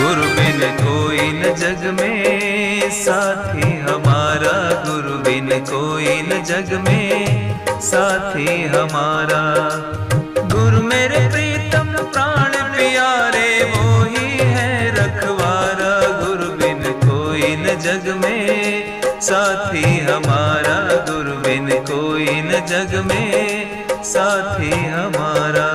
गुरु बिन कोई न जग में साथी हमारा, गुरु बिन कोई न जग में साथी हमारा। गुरु मेरे प्रीतम प्राण प्यारे, वो ही है रखवारा। गुरु बिन कोई न जग में साथी हमारा, गुरु बिन कोई न जग में साथी हमारा।